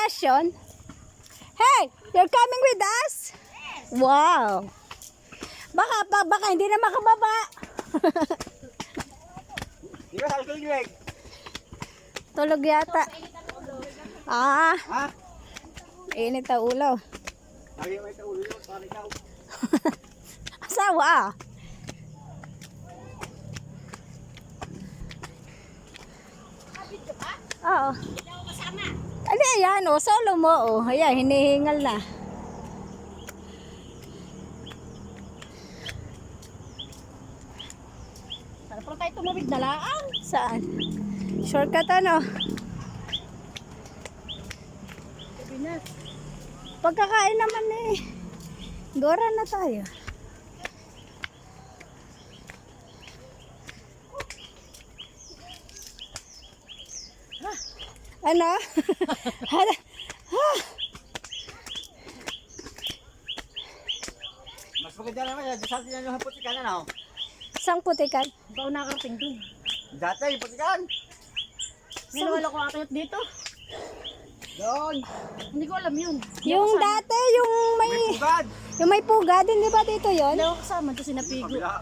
bakasyon? Hey, you're coming with us? Wow. Baka hindi na makababa. Di ba sabi ko yung leg? Tulog yata. Ah, Ha? init ang ulo. Lagi may taulo yun, parang ikaw. Asawa. Oo. Ano yan, oh, solo mo, oh. Ayan, hinihingal na. Para pala tayo tumawid na lang. Saan? Shortcut ano? Pagkakain naman eh. Gora na tayo. Ano? Mas maganda naman yan, dasal din yung putikan ano? Isang putikan. Ikaw nakarating dun. Dati, yung putikan! Ngayon wala ko akit dito. Doon! Hindi ko alam yun. Yung dati, yung May pugad! may pugad, hindi ba dito yon? Hindi ako kasama doon sinapigo. Kabila.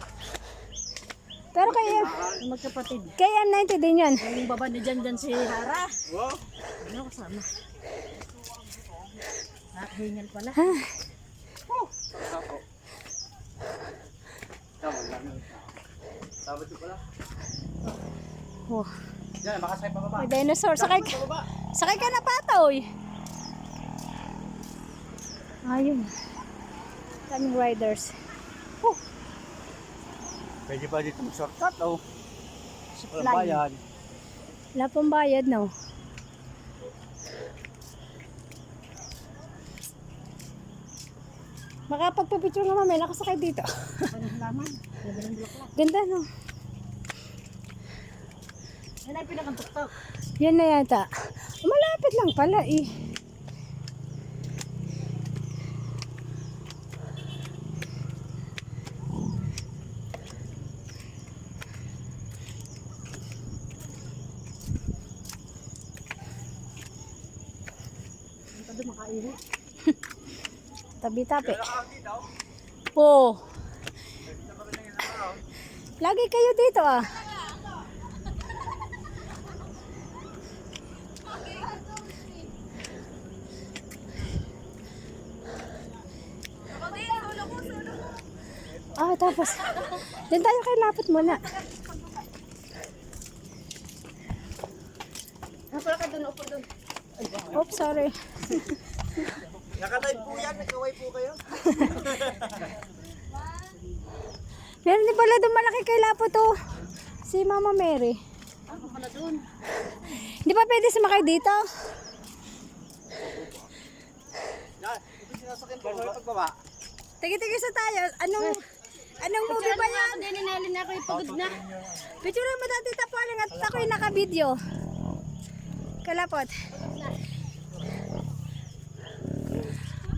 Pero kaya, Yung magkapatid. kaya 90 din yun. Yung baba ni Jan si Hara. Oh! Hindi ako kasama. Nakahingal pala. Ako. Tama lang. Sabat ko pala. Oh, Yan, makasay pa baba. may dinosaur. Sakay ka na patoy. Ayun. Kaming riders. Pwede pa dito mag-shortcut, oh. Walang Line. bayan. Wala pang bayad, no? Makapagpapicture nga mamaya, nakasakay dito. Ano laman? Laban ng bulak lang. Ganda, no? Yan ay pinakantuktok. Yan na yata. Malapit lang pala, eh. Ito doon makairi. Tabi-tabi. Kaya dito. Oh. Lagi kayo dito, ah. Ah, tapos. Diyan tayo kay lapot muna. Wala ka doon, upo doon. Oops, sorry. Nakalive po yan, nagkaway po kayo. Meron din pala doon malaki kay lapot, oh. Si Mama Mary. Ako pala doon. Hindi pa pwede sumakay dito? Yan, ito sinasakyan po sa pagbaba. Tigi-tigi sa tayo. Anong movie ba yan? Hindi ninalin na ako yung pagod na. Picture mo dati tapaling at ako'y naka-video. Kalapot.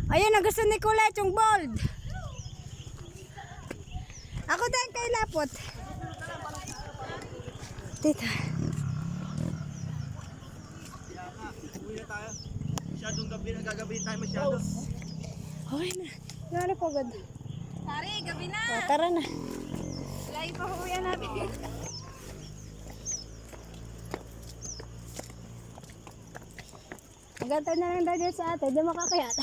Ayun, ang gusto ni Kulet, yung bold. Ako din kay lapot. Dito. Uwi na tayo. Masyadong gabi na gagabi tayo masyado. Okay na. Ano po, God? Pare, gabi na. O, tara na. Lagi pa huwian natin. Maganda na lang dahil sa ate, di makakayat.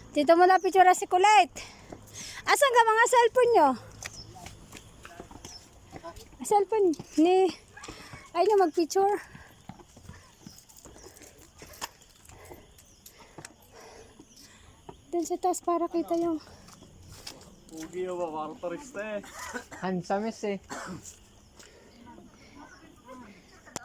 Dito mo na picture si Kulit. Asan ka mga cellphone nyo? Cellphone ni... Ay nyo mag-picture. Doon sa taas para kita yung... Pugi yung mga turista eh. Handsome eh.